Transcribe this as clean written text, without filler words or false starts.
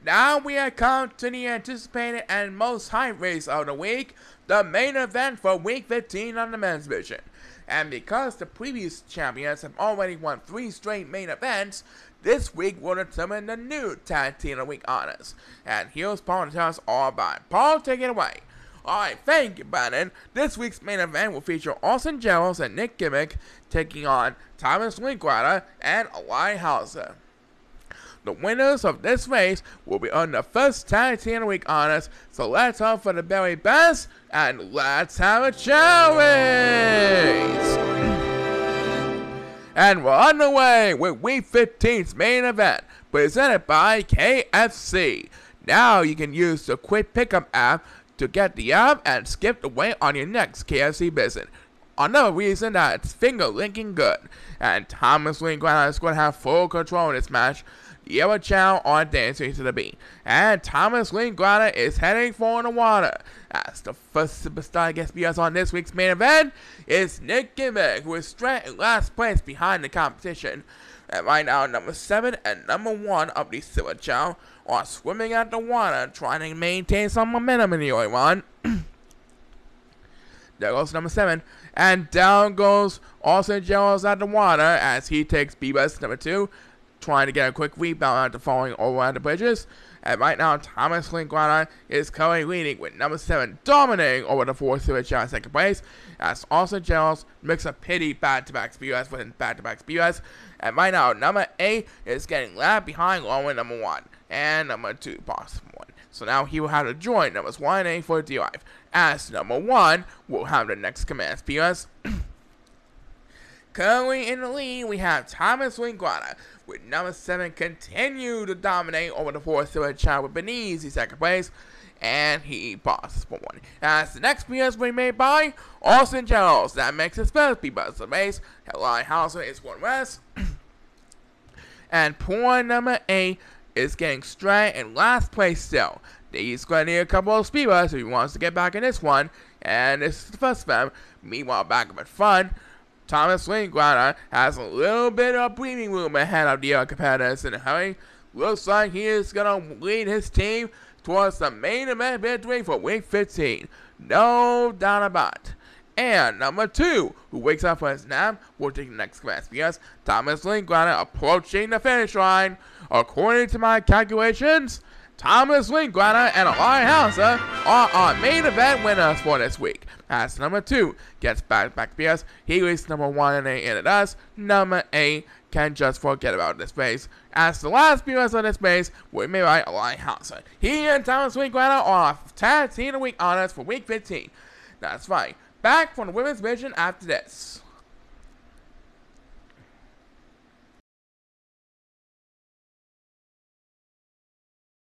now we have come to the anticipated and most hyped race of the week, the main event for week 15 on the men's division. And because the previous champions have already won 3 straight main events, this week will determine the new tag team of the week honors. And here's Paul to tell us all about it. Paul, take it away. Alright, thank you, Brandon. This week's main event will feature Austin Jeralds and Nick Gimmick taking on Linklatter and Elijah Howser. The winners of this race will be on the first tag team of the week honors, so let's hope for the very best, and let's have a chaorace! And we're on the way with week 15's main event, presented by KFC. Now you can use the quick pickup app to get the app and skip the wait on your next KFC visit. Another reason that it's finger linking good. And Linklatter is going to have full control in this match. Chao on dancing to the beat. And Linklatter is heading for the water. As the first superstar guest viewers on this week's main event is Nick Gimmick, who is straight in last place behind the competition. And right now, number 7 and number 1 of the Silver Chao are swimming at the water, trying to maintain some momentum in the early run. There goes number 7. And down goes Austin Jeralds at the water as he takes B-Bus number 2, trying to get a quick rebound after falling over the bridges. And right now, Linklatter is currently leading with number 7 dominating over the 4th Silver Chao in second place, as Austin Jeralds makes a pity back-to-back speedruns within back-to-back speedruns. And right now, number 8 is getting left behind along with number 1 and number 2 possible 1. So now he will have to join numbers 1 and 8 for the drive, as number 1 will have the next command speedruns. Currently in the lead, we have Linklatter, with number 7 continue to dominate over the 4th Silver Chao with an easy second place, and he passes for 1. As the next PS will be made by Austin Jeralds, that makes his first P-Bus the race. Elijah Howser is 1 rest, and poor number 8 is getting straight in last place still. He's going to need a couple of speedruns if he wants to get back in this one, and this is the first of them. Meanwhile, back up in front, Linklatter has a little bit of breathing room ahead of the other competitors in a hurry. Looks like he is going to lead his team towards the main event victory for week 15. No doubt about it. And number 2, who wakes up from his nap, will take the next class because Linklatter approaching the finish line. According to my calculations, Linklatter and Elijah Howser are our main event winners for this week. As number 2 gets back because he leads number 1 and 8 and it does. Number 8 can just forget about this race. As the last viewers on this race will be made by Elijah Howser. He and Linklatter are tag team of the week honors for week 15. That's right. Back from the women's division after this.